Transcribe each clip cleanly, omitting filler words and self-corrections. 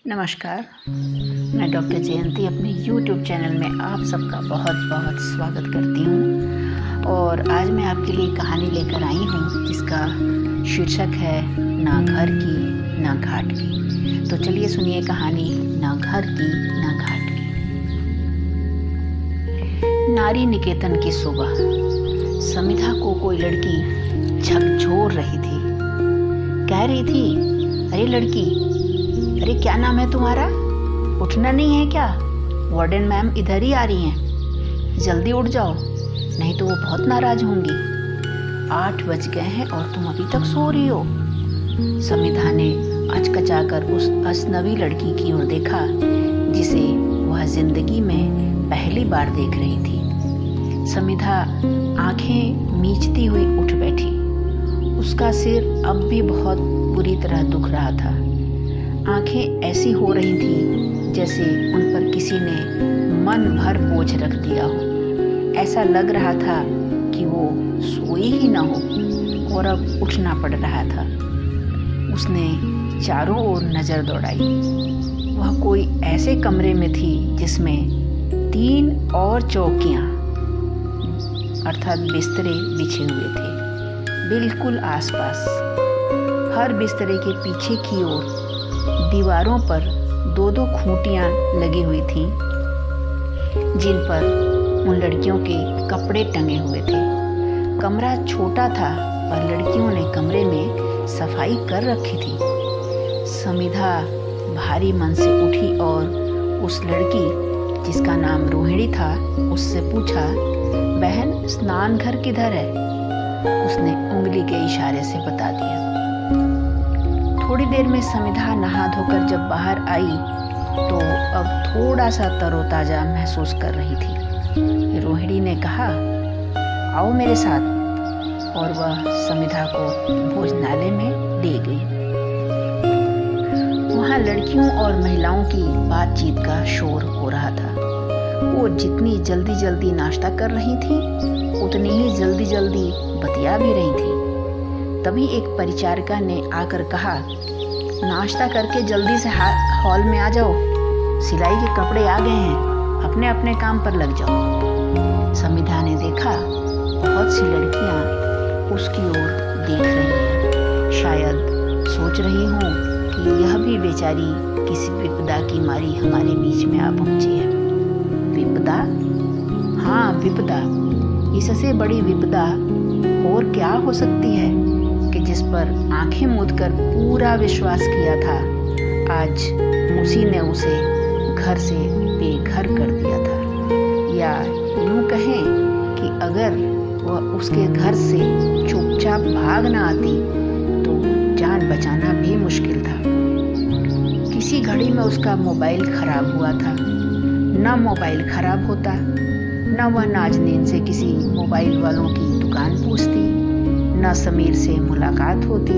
नमस्कार, मैं डॉक्टर जयंती अपने YouTube चैनल में आप सबका बहुत बहुत स्वागत करती हूँ। और आज मैं आपके लिए कहानी लेकर आई हूँ जिसका शीर्षक है ना घर की ना घाट की। तो चलिए सुनिए कहानी ना घर की ना घाट की। नारी निकेतन की सुबह समिधा को कोई लड़की झकझोर रही थी। कह रही थी, अरे लड़की, अरे क्या नाम है तुम्हारा? उठना नहीं है क्या? वार्डन मैम इधर ही आ रही हैं, जल्दी उठ जाओ, नहीं तो वो बहुत नाराज होंगी। 8 बज गए हैं और तुम अभी तक सो रही हो। समिधा ने अचकचाकर उस अजनबी लड़की की ओर देखा जिसे वह जिंदगी में पहली बार देख रही थी। समिधा आंखें मीचती हुई उठ बैठी। उसका सिर अब भी बहुत बुरी तरह दुख रहा था। आंखें ऐसी हो रही थी जैसे उन पर किसी ने मन भर बोझ रख दिया हो। ऐसा लग रहा था कि वो सोई ही न हो और अब उठना पड़ रहा था। उसने चारों ओर नजर दौड़ाई। वह कोई ऐसे कमरे में थी जिसमें 3 और चौकियां अर्थात बिस्तरे बिछे हुए थे, बिल्कुल आसपास। हर बिस्तरे के पीछे की ओर दीवारों पर 2-2 खूंटियां लगी हुई थीं जिन पर उन लड़कियों के कपड़े टंगे हुए थे। कमरा छोटा था पर लड़कियों ने कमरे में सफाई कर रखी थी। समिधा भारी मन से उठी और उस लड़की जिसका नाम रोहिणी था उससे पूछा, बहन स्नान घर किधर है? उसने उंगली के इशारे से बता दिया। थोड़ी देर में समिधा नहा धोकर जब बाहर आई तो अब थोड़ा सा तरोताजा महसूस कर रही थी। रोहिणी ने कहा, आओ मेरे साथ, और वह समिधा को भोजनालय में ले गई। वहां लड़कियों और महिलाओं की बातचीत का शोर हो रहा था। वो जितनी जल्दी जल्दी नाश्ता कर रही थी उतनी ही जल्दी जल्दी बतिया भी रही थी। तभी एक परिचारिका ने आकर कहा, नाश्ता करके जल्दी से हॉल में आ जाओ, सिलाई के कपड़े आ गए हैं, अपने अपने काम पर लग जाओ। समिधा ने देखा बहुत सी लड़कियां उसकी ओर देख रही हैं। शायद सोच रही हूँ कि यह भी बेचारी किसी विपदा की मारी हमारे बीच में आ पहुंची है। विपदा? हाँ, विपदा। इससे बड़ी विपदा और क्या हो सकती है कि जिस पर आंखें मूंदकर पूरा विश्वास किया था, आज उसी ने उसे घर से बेघर कर दिया था। या यूं कहें कि अगर वह उसके घर से चुपचाप भाग न आती तो जान बचाना भी मुश्किल था। किसी घड़ी में उसका मोबाइल खराब हुआ था। न मोबाइल खराब होता, न वह नाज़नीन से किसी मोबाइल वालों की दुकान पूछती, न समीर से मुलाकात होती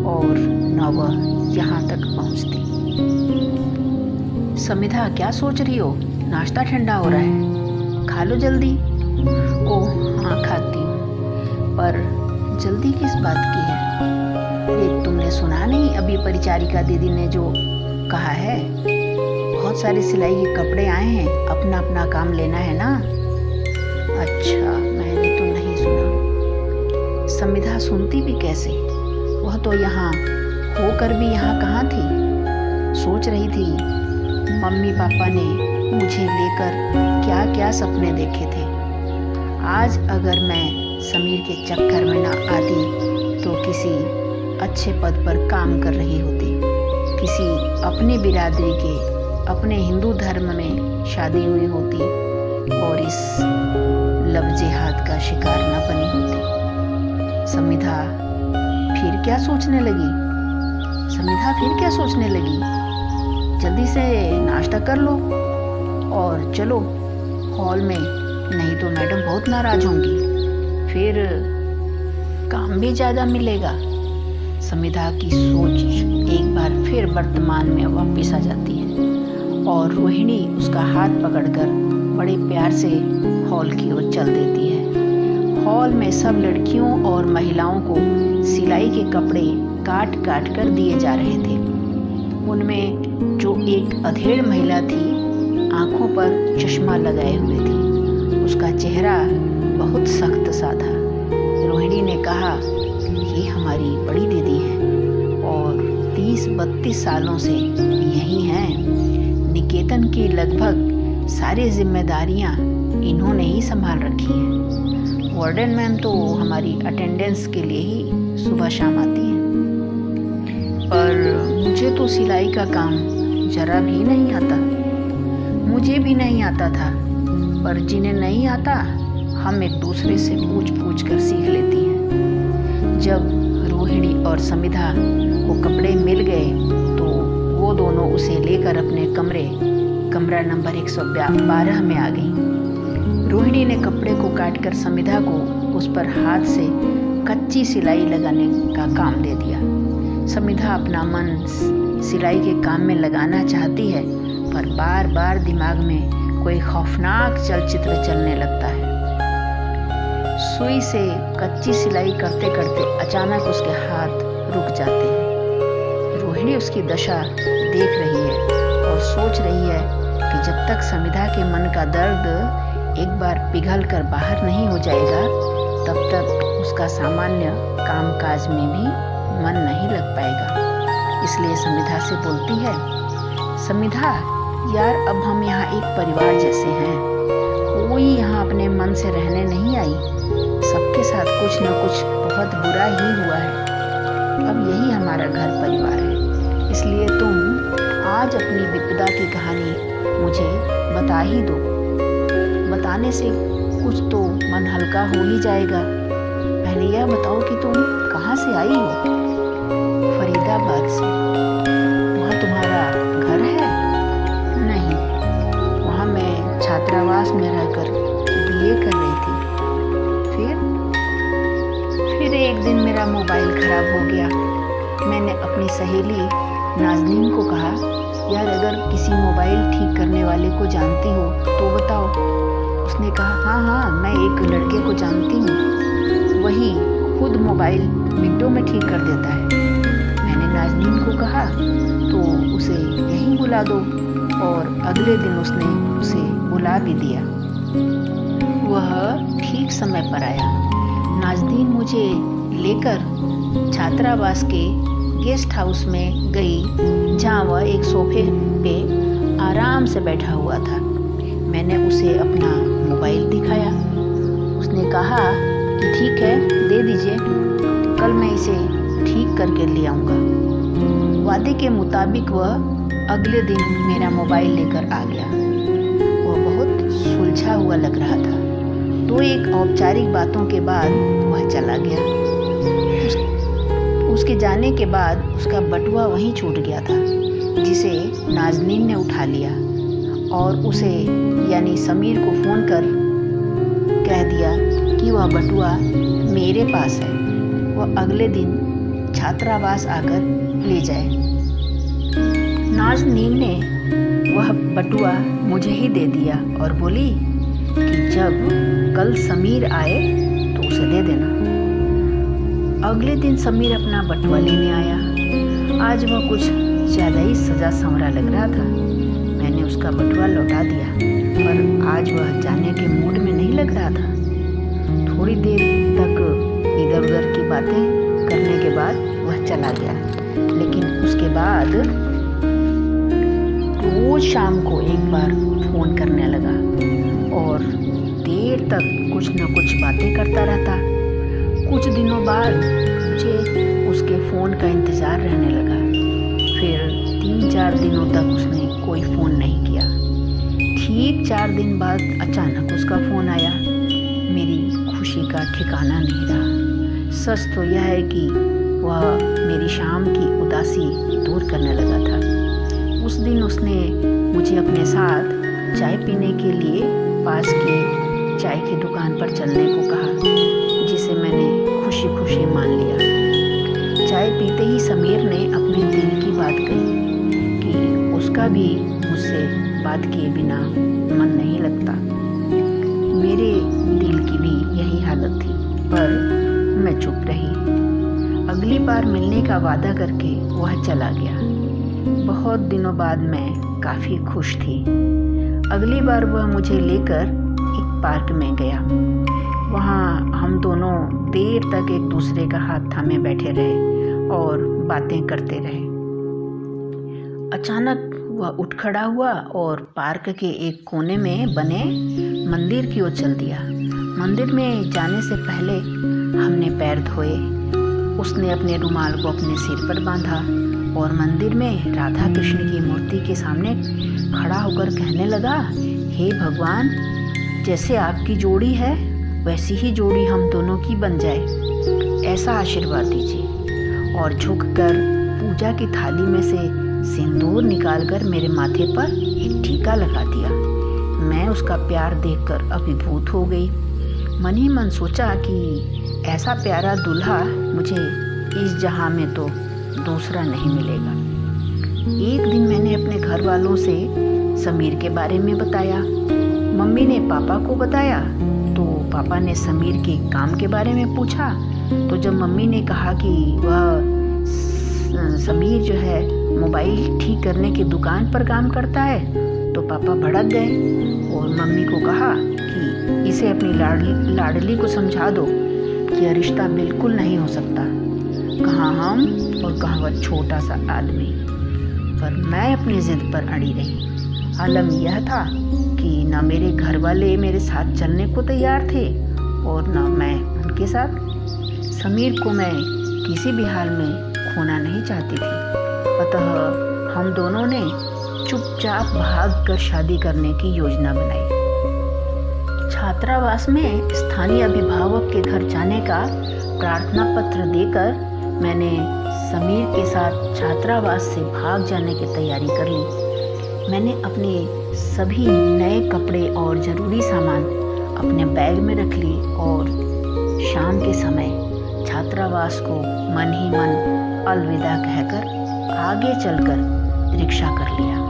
और न वह यहाँ तक पहुँचती। समिधा, क्या सोच रही हो? नाश्ता ठंडा हो रहा है, खा लो जल्दी। ओह हाँ, खाती हूँ, पर जल्दी किस बात की है? ये तुमने सुना नहीं अभी परिचारिका दीदी ने जो कहा है? बहुत सारे सिलाई के कपड़े आए हैं, अपना अपना काम लेना है ना। अच्छा, मैंने तो नहीं सुना। समिधा सुनती भी कैसे? वह तो यहाँ होकर भी यहाँ कहाँ थी। सोच रही थी मम्मी पापा ने मुझे लेकर क्या क्या सपने देखे थे। आज अगर मैं समीर के चक्कर में ना आती तो किसी अच्छे पद पर काम कर रही होती, किसी अपनी बिरादरी के अपने हिंदू धर्म में शादी हुई होती और इस लव जिहाद का शिकार न बनी होती। समिधा फिर क्या सोचने लगी? जल्दी से नाश्ता कर लो और चलो हॉल में, नहीं तो मैडम बहुत नाराज होंगी, फिर काम भी ज़्यादा मिलेगा। समिधा की सोच एक बार फिर वर्तमान में वापस आ जाती है और रोहिणी उसका हाथ पकड़कर बड़े प्यार से हॉल की ओर चल देती है। हॉल में सब लड़कियों और महिलाओं को सिलाई के कपड़े काट काट कर दिए जा रहे थे। उनमें जो एक अधेड़ महिला थी, आंखों पर चश्मा लगाए हुए थी। उसका चेहरा बहुत सख्त सा था। रोहिणी ने कहा, ये हमारी बड़ी दीदी है और 30-32 सालों से यही हैं। निकेतन की लगभग सारी जिम्मेदारियां इन्होंने ही संभाल रखी हैं। वार्डन मैम तो हमारी अटेंडेंस के लिए ही सुबह शाम आती हैं। पर मुझे तो सिलाई का काम जरा भी नहीं आता। मुझे भी नहीं आता था, पर जिन्हें नहीं आता हम एक दूसरे से पूछ पूछ कर सीख लेती हैं। जब रोहिणी और समिधा को कपड़े मिल गए तो वो दोनों उसे लेकर अपने कमरा नंबर 112 में आ गई। रोहिणी ने कपड़े को काटकर समिधा को उस पर हाथ से कच्ची सिलाई लगाने का काम दे दिया। समिधा अपना मन सिलाई के काम में लगाना चाहती है, पर बार बार दिमाग में कोई खौफनाक चलचित्र चलने लगता है। सुई से कच्ची सिलाई करते करते अचानक उसके हाथ रुक जाते हैं। रोहिणी उसकी दशा देख रही है और सोच रही है कि जब तक समिधा के मन का दर्द एक बार पिघल कर बाहर नहीं हो जाएगा, तब तक उसका सामान्य कामकाज में भी मन नहीं लग पाएगा। इसलिए समिधा से बोलती है, समिधा यार, अब हम यहाँ एक परिवार जैसे हैं। कोई यहाँ अपने मन से रहने नहीं आई। सबके साथ कुछ न कुछ बहुत बुरा ही हुआ है। अब यही हमारा घर परिवार है। इसलिए तुम आज अपनी विपदा की कहानी मुझे बता ही दो। बताने से कुछ तो मन हल्का हो ही जाएगा। पहले यह बताओ कि तुम कहाँ से आई हो? फरीदाबाद से। वहाँ तुम्हारा घर है? नहीं, वहाँ मैं छात्रावास में रहकर बीए कर रही थी। फिर एक दिन मेरा मोबाइल खराब हो गया। मैंने अपनी सहेली नाज़नीन को कहा, यार अगर किसी मोबाइल ठीक करने वाले को जानती हो तो बताओ। उसने कहा, हाँ मैं एक लड़के को जानती हूँ, वही खुद मोबाइल मिनटों में ठीक कर देता है। मैंने नाज़नीन को कहा तो उसे यहीं बुला दो, और अगले दिन उसने उसे बुला भी दिया। वह ठीक समय पर आया। नाज़नीन मुझे लेकर छात्रावास के गेस्ट हाउस में गई, जहाँ वह एक सोफे पे आराम से बैठा हुआ था। मैंने उसे अपना मोबाइल दिखाया। उसने कहा कि ठीक है, दे दीजिए, कल मैं इसे ठीक करके ले आऊँगा। वादे के मुताबिक वह अगले दिन मेरा मोबाइल लेकर आ गया। वह बहुत सुलझा हुआ लग रहा था। तो एक औपचारिक बातों के बाद वह चला गया। उसके जाने के बाद उसका बटुआ वहीं छूट गया था, जिसे नाज़नीन ने उठा लिया और उसे यानी समीर को फ़ोन कर कह दिया कि वह बटुआ मेरे पास है, वह अगले दिन छात्रावास आकर ले जाए। नाज़नीन ने वह बटुआ मुझे ही दे दिया और बोली कि जब कल समीर आए तो उसे दे देना। अगले दिन समीर अपना बटुआ लेने आया। आज वह कुछ ज़्यादा ही सजा संवरा लग रहा था। मैंने उसका बटुआ लौटा दिया, पर आज वह जाने के मूड में नहीं लग रहा था। थोड़ी देर तक इधर उधर की बातें करने के बाद वह चला गया। लेकिन उसके बाद रोज शाम को एक बार फ़ोन करने लगा और देर तक कुछ न कुछ बातें करता रहता। कुछ दिनों बाद मुझे उसके फ़ोन का इंतज़ार रहने लगा। फिर 3-4 दिनों तक उसने कोई फ़ोन नहीं किया। ठीक 4 दिन बाद अचानक उसका फ़ोन आया। मेरी खुशी का ठिकाना नहीं रहा। सच तो यह है कि वह मेरी शाम की उदासी दूर करने लगा था। उस दिन उसने मुझे अपने साथ चाय पीने के लिए पास की चाय की दुकान पर चलने को कहा, जिसे मैंने खुशी खुशी मान लिया। चाय पीते ही समीर ने अपने दिल की बात कही कि उसका भी मुझसे बात किए बिना मन नहीं लगता। मेरे दिल की भी यही हालत थी, पर मैं चुप रही। अगली बार मिलने का वादा करके वह चला गया। बहुत दिनों बाद मैं काफ़ी खुश थी। अगली बार वह मुझे लेकर एक पार्क में गया। वहाँ हम दोनों देर तक एक दूसरे का हाथ थामे बैठे रहे और बातें करते रहे। अचानक वह उठ खड़ा हुआ और पार्क के एक कोने में बने मंदिर की ओर चल दिया। मंदिर में जाने से पहले हमने पैर धोए। उसने अपने रुमाल को अपने सिर पर बांधा और मंदिर में राधा कृष्ण की मूर्ति के सामने खड़ा होकर कहने लगा, हे भगवान, जैसे आपकी जोड़ी है वैसी ही जोड़ी हम दोनों की बन जाए, ऐसा आशीर्वाद दीजिए। और झुककर पूजा की थाली में से सिंदूर निकालकर मेरे माथे पर एक टीका लगा दिया। मैं उसका प्यार देखकर अभिभूत हो गई। मन ही मन सोचा कि ऐसा प्यारा दूल्हा मुझे इस जहां में तो दूसरा नहीं मिलेगा। एक दिन मैंने अपने घर वालों से समीर के बारे में बताया। मम्मी ने पापा को बताया तो पापा ने समीर के काम के बारे में पूछा। तो जब मम्मी ने कहा कि वह समीर जो है मोबाइल ठीक करने की दुकान पर काम करता है तो पापा भड़क गए और मम्मी को कहा कि इसे अपनी लाडली को समझा दो कि यह रिश्ता बिल्कुल नहीं हो सकता। कहाँ हम और कहाँ वह छोटा सा आदमी। पर मैं अपनी जिद पर अड़ी रही। आलम यह था कि न मेरे घर वाले मेरे साथ चलने को तैयार थे और न मैं उनके साथ। समीर को मैं किसी भी हाल में खोना नहीं चाहती थी। अतः हम दोनों ने चुपचाप भागकर शादी करने की योजना बनाई। छात्रावास में स्थानीय अभिभावक के घर जाने का प्रार्थना पत्र देकर मैंने समीर के साथ छात्रावास से भाग जाने की तैयारी कर ली। मैंने अपने सभी नए कपड़े और ज़रूरी सामान अपने बैग में रख ली और शाम के समय छात्रावास को मन ही मन अलविदा कहकर आगे चलकर रिक्शा कर लिया।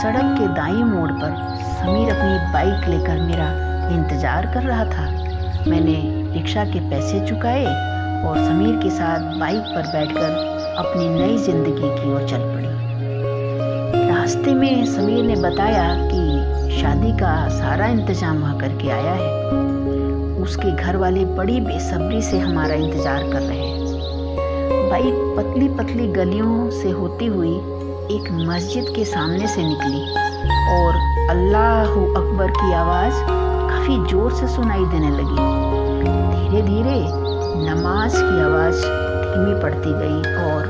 सड़क के दाईं मोड़ पर समीर अपनी बाइक लेकर मेरा इंतजार कर रहा था। मैंने रिक्शा के पैसे चुकाए और समीर के साथ बाइक पर बैठकर अपनी नई जिंदगी की ओर चल पड़ी। रास्ते में समीर ने बताया कि शादी का सारा इंतजाम वह करके आया है। उसके घर वाले बड़ी बेसब्री से हमारा इंतजार कर रहे हैं। बाइक पतली पतली गलियों से होती हुई एक मस्जिद के सामने से निकली और अल्लाहू अकबर की आवाज़ काफ़ी जोर से सुनाई देने लगी। धीरे धीरे नमाज की आवाज़ धीमी पड़ती गई और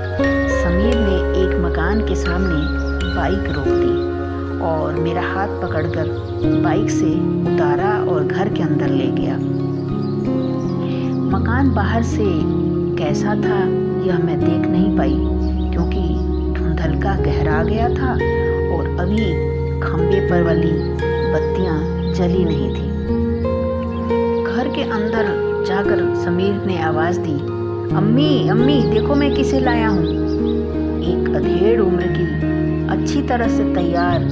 समीर ने एक मकान के सामने बाइक रोक दी और मेरा हाथ पकड़कर बाइक से उतारा और घर के अंदर ले गया। मकान बाहर से कैसा था यह मैं देख नहीं पाई क्योंकि धुंधलका गहरा गया था और अभी खंबे पर वाली बत्तियां जली नहीं थी। घर के अंदर जाकर समीर ने आवाज़ दी, अम्मी अम्मी देखो मैं किसे लाया हूँ। एक अधेड़ उम्र की अच्छी तरह से तैयार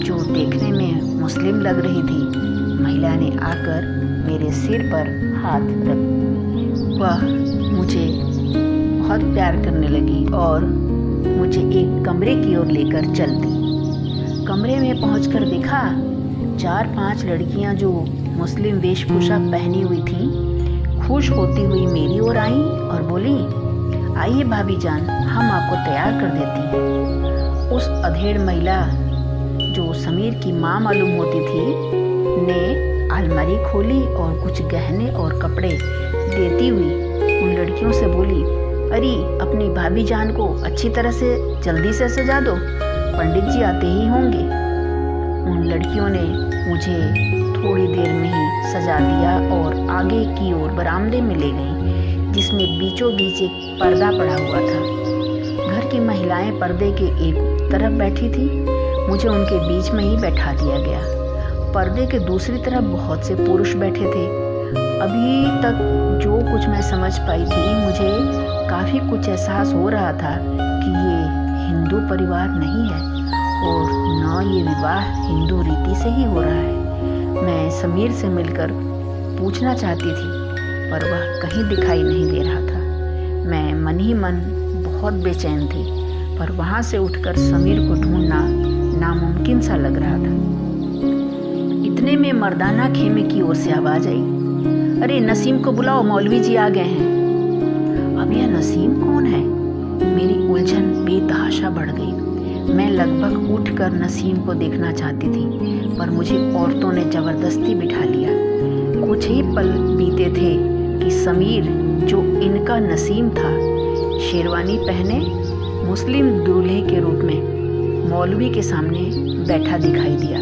जो देखने में मुस्लिम लग रही थी महिला ने आकर मेरे सिर पर हाथ रख वह मुझे बहुत प्यार करने लगी और मुझे एक कमरे की ओर लेकर चल दी। कमरे में पहुंचकर देखा 4-5 लड़कियां जो मुस्लिम वेशभूषा पहनी हुई थीं खुश होती हुई मेरी ओर आईं और बोली, आइए भाभी जान, हम आपको तैयार कर देती हैं। उस अधेड़ महिला जो समीर की माँ मालूम होती थी ने अलमारी खोली और कुछ गहने और कपड़े देती हुई उन लड़कियों से बोली, अरे अपनी भाभी जान को अच्छी तरह से जल्दी से सजा दो, पंडित जी आते ही होंगे। उन लड़कियों ने मुझे थोड़ी देर में ही सजा दिया और आगे की ओर बरामदे में ले गई जिसमें बीचों बीच एक पर्दा पड़ा हुआ था। घर की महिलाएं पर्दे के एक तरफ बैठी थी, मुझे उनके बीच में ही बैठा दिया गया। पर्दे के दूसरी तरफ बहुत से पुरुष बैठे थे। अभी तक जो कुछ मैं समझ पाई थी मुझे काफ़ी कुछ एहसास हो रहा था कि ये हिंदू परिवार नहीं है और न ये विवाह हिंदू रीति से ही हो रहा है। मैं समीर से मिलकर पूछना चाहती थी पर वह कहीं दिखाई नहीं दे रहा था। मैं मन ही मन बहुत बेचैन थी। पर वहां से उठकर समीर को ढूंढना नामुमकिन सा लग रहा था। इतने में मर्दाना खेमे की ओर से आवाज आई, अरे नसीम को बुलाओ, मौलवी जी आ गए हैं। अब यह नसीम कौन है? मेरी उलझन बेतहाशा बढ़ गई। मैं लगभग उठकर नसीम को देखना चाहती थी, पर मुझे औरतों ने जबरदस्ती बिठा लिया। कुछ ही पल बीते थे कि समीर, जो इनका नसीम था, शेरवानी पहने मुस्लिम दूल्हे के रूप में मौलवी के सामने बैठा दिखाई दिया।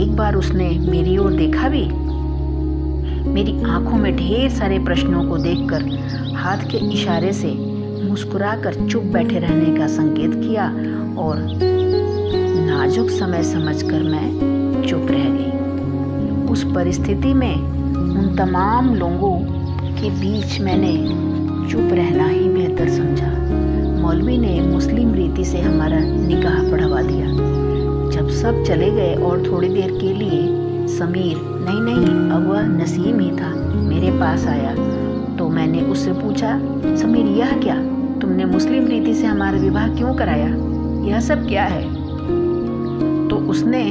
एक बार उसने मेरी ओर देखा भी। मेरी आंखों में ढेर सारे प्रश्नों को देखकर हाथ के इशारे से मुस्कुराकर चुप बैठे रहने का संकेत किया और नाजुक समय समझकर मैं चुप रह गई। उस परिस्थिति में उन तमाम लोगों के बीच मैंने चुप रहना ही बेहतर समझा। मौलवी ने मुस्लिम रीति से हमारा निकाह पढ़वा दिया। जब सब चले गए और थोड़ी देर के लिए समीर, नहीं अब वह नसीम ही था, मेरे पास आया, तो मैंने उससे पूछा, समीर यह क्या, तुमने मुस्लिम रीति से हमारा विवाह क्यों कराया? यह सब क्या है? तो उसने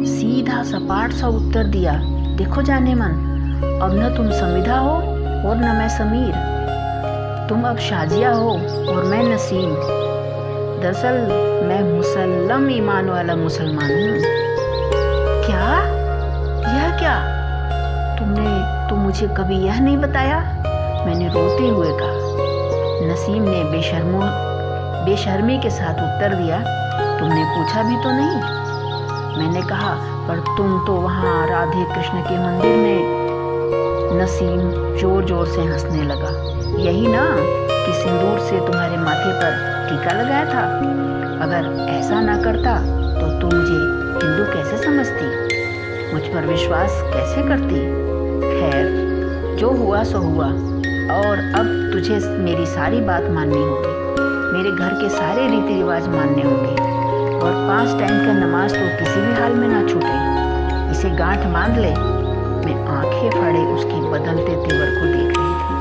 सीधा सपाट सा उत्तर दिया, देखो जाने मन, अब न तुम समिधा हो और न मैं समीर, तुम अब शाजिया हो और मैं नसीम। दरअसल मैं मुसल्लम ईमान वाला मुसलमान हूँ। क्या? यह क्या? तुमने तो मुझे कभी यह नहीं बताया, मैंने रोते हुए कहा। नसीम ने बेशर्मी के साथ उत्तर दिया, तुमने पूछा भी तो नहीं। मैंने कहा, पर तुम तो वहाँ राधे कृष्ण के मंदिर में। नसीम जोर जोर से हंसने लगा, यही ना कि सिंदूर से तुम्हारे माथे पर टीका लगाया था? अगर ऐसा ना करता तो तुम मुझे हिंदू कैसे समझती, मुझ पर विश्वास कैसे करती? खैर, जो हुआ सो हुआ, और अब तुझे मेरी सारी बात माननी होगी, मेरे घर के सारे रीति रिवाज मानने होंगे, और 5 टाइम का नमाज तो किसी भी हाल में ना छूटे। इसे गांठ बांध ले। मैं आंखें फाड़े उसके बदलते तेवर को देख रही थी।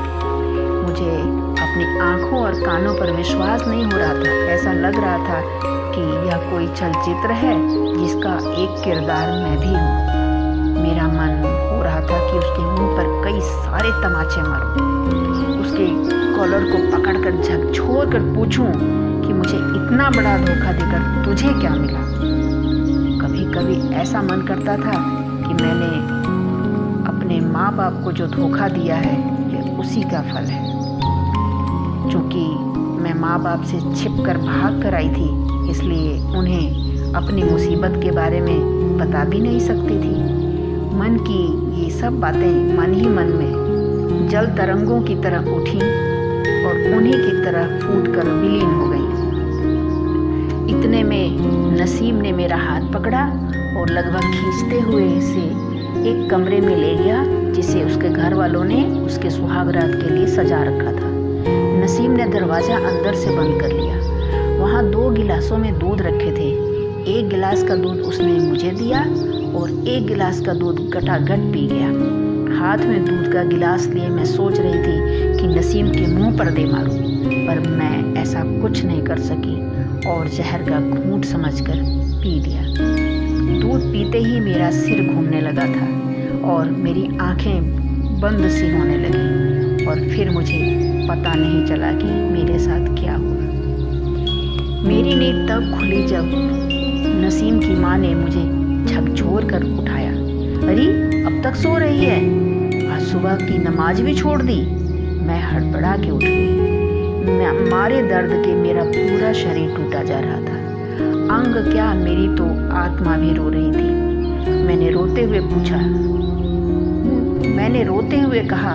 मुझे अपनी आंखों और कानों पर विश्वास नहीं हो रहा था। ऐसा लग रहा था कि यह कोई चलचित्र है जिसका एक किरदार मैं भी हूँ। मेरा मन हो रहा था कि उसके मुंह पर कई सारे तमाचे मारूं, उसके कॉलर को पकड़कर झकझोर कर पूछूं कि मुझे इतना बड़ा धोखा देकर तुझे क्या मिला। कभी कभी ऐसा मन करता था कि मैंने अपने माँ बाप को जो धोखा दिया है, ये उसी का फल है। चूंकि मैं माँ बाप से छिपकर भाग कर आई थी, इसलिए उन्हें अपनी मुसीबत के बारे में बता भी नहीं सकती थी। मन की ये सब बातें मन ही मन में जल तरंगों की तरह उठी और उन्हीं की तरह फूटकर विलीन हो गई। इतने में नसीम ने मेरा हाथ पकड़ा और लगभग खींचते हुए इसे एक कमरे में ले गया, जिसे उसके घर वालों ने उसके सुहागरात के लिए सजा रखा था। नसीम ने दरवाज़ा अंदर से बंद कर लिया। वहाँ 2 गिलासों में दूध रखे थे। एक गिलास का दूध उसने मुझे दिया और एक गिलास का दूध गटागट पी गया। हाथ में दूध का गिलास लिए मैं सोच रही थी कि नसीम के मुंह पर दे मारूं, पर मैं ऐसा कुछ नहीं कर सकी और जहर का घूंट समझकर पी लिया। दूध पीते ही मेरा सिर घूमने लगा था और मेरी आंखें बंद सी होने लगी, और फिर मुझे पता नहीं चला कि मेरे साथ क्या हुआ। मेरी नींद तब खुली जब नसीम की माँ ने मुझे झकझोर कर उठाया। अरे अब तक सो रही है, आज सुबह की नमाज भी छोड़ दी। मैं हड़बड़ा के उठ गई। मारे दर्द के मेरा पूरा शरीर टूटा जा रहा था। अंग क्या, मेरी तो आत्मा भी रो रही थी। मैंने रोते हुए कहा,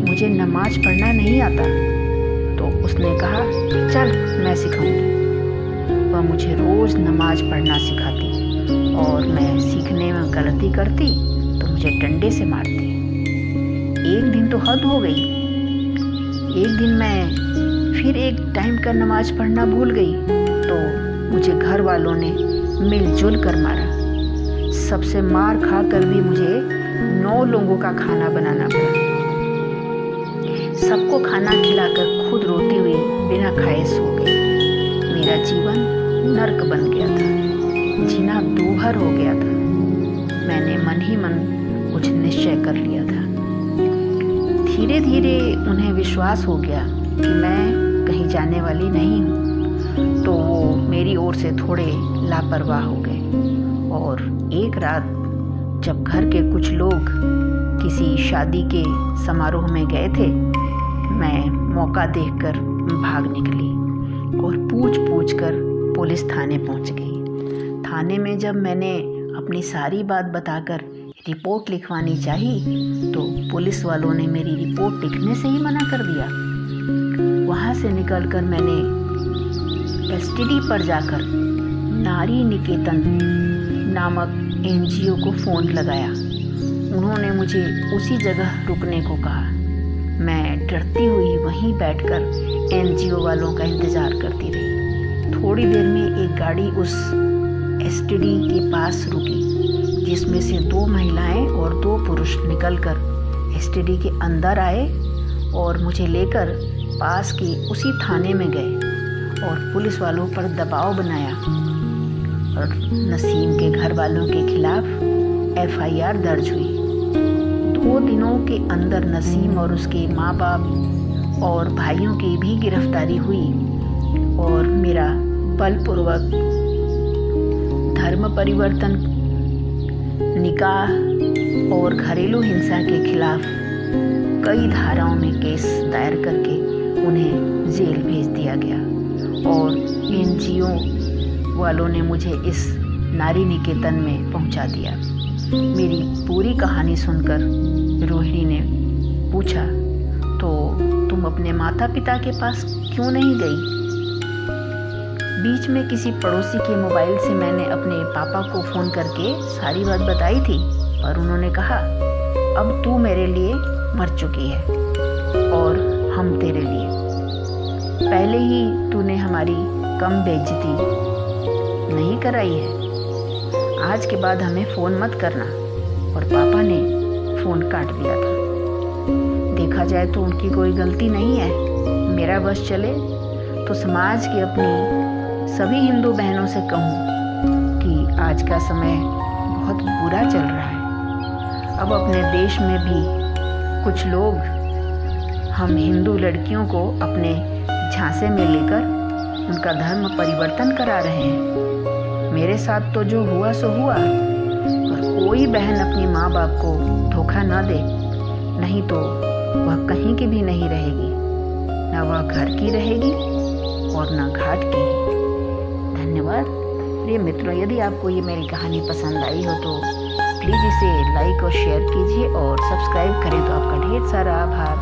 मुझे नमाज पढ़ना नहीं आता। तो उसने कहा, चल मैं सिखाऊंगी। वह मुझे रोज नमाज पढ़ना सिखाती और मैं सीखने में गलती करती तो मुझे डंडे से मारती। एक दिन तो हद हो गई। एक दिन मैं फिर एक टाइम का नमाज पढ़ना भूल गई तो मुझे घर वालों ने मिलजुल कर मारा। सबसे मार खाकर भी मुझे 9 लोगों का खाना बनाना पड़ा। सबको खाना खिलाकर खुद रोती हुई बिना खाए सो गई। मेरा जीवन नर्क बन गया था, जीना दूभर हो गया था। मैंने मन ही मन कुछ निश्चय कर लिया था। धीरे धीरे उन्हें विश्वास हो गया कि मैं कहीं जाने वाली नहीं हूँ, तो वो मेरी ओर से थोड़े लापरवाह हो गए। और एक रात जब घर के कुछ लोग किसी शादी के समारोह में गए थे, मैं मौका देखकर भाग निकली और पूछ कर पुलिस थाने पहुंच गई। थाने में जब मैंने अपनी सारी बात बताकर रिपोर्ट लिखवानी चाही, तो पुलिस वालों ने मेरी रिपोर्ट लिखने से ही मना कर दिया। वहाँ से निकलकर मैंने एसटीडी पर जाकर नारी निकेतन नामक एनजीओ को फ़ोन लगाया। उन्होंने मुझे उसी जगह रुकने को कहा। मैं डरती हुई वहीं बैठकर एनजीओ वालों का इंतज़ार करती रही। थोड़ी देर में एक गाड़ी उस एसटीडी के पास रुकी, जिसमें से 2 महिलाएं और 2 पुरुष निकलकर एसटीडी के अंदर आए और मुझे लेकर पास के उसी थाने में गए और पुलिस वालों पर दबाव बनाया और नसीम के घर वालों के खिलाफ एफआईआर दर्ज हुई। 2 दिनों के अंदर नसीम और उसके माँ बाप और भाइयों की भी गिरफ्तारी हुई और मेरा बलपूर्वक धर्म परिवर्तन, निकाह और घरेलू हिंसा के खिलाफ कई धाराओं में केस दायर करके उन्हें जेल भेज दिया गया। और एनजीओ वालों ने मुझे इस नारी निकेतन में पहुंचा दिया। मेरी पूरी कहानी सुनकर रोहिणी ने पूछा, तो तुम अपने माता पिता के पास क्यों नहीं गई? बीच में किसी पड़ोसी के मोबाइल से मैंने अपने पापा को फ़ोन करके सारी बात बताई थी, पर उन्होंने कहा, अब तू मेरे लिए मर चुकी है और हम तेरे लिए। पहले ही तूने हमारी कम बेइज्जती नहीं कराई है, आज के बाद हमें फ़ोन मत करना। और पापा ने फ़ोन काट दिया था। देखा जाए तो उनकी कोई गलती नहीं है। मेरा बस चले तो समाज की अपनी सभी हिंदू बहनों से कहूँ कि आज का समय बहुत बुरा चल रहा है। अब अपने देश में भी कुछ लोग हम हिंदू लड़कियों को अपने झांसे में लेकर उनका धर्म परिवर्तन करा रहे हैं। मेरे साथ तो जो हुआ सो हुआ, पर कोई बहन अपनी माँ बाप को धोखा न दे, नहीं तो वह कहीं की भी नहीं रहेगी, न वह घर की रहेगी और न घाट की। धन्यवाद प्रिय मित्रों। यदि आपको ये मेरी कहानी पसंद आई हो तो प्लीज़ इसे लाइक और शेयर कीजिए और सब्सक्राइब करें तो आपका ढेर सारा आभार।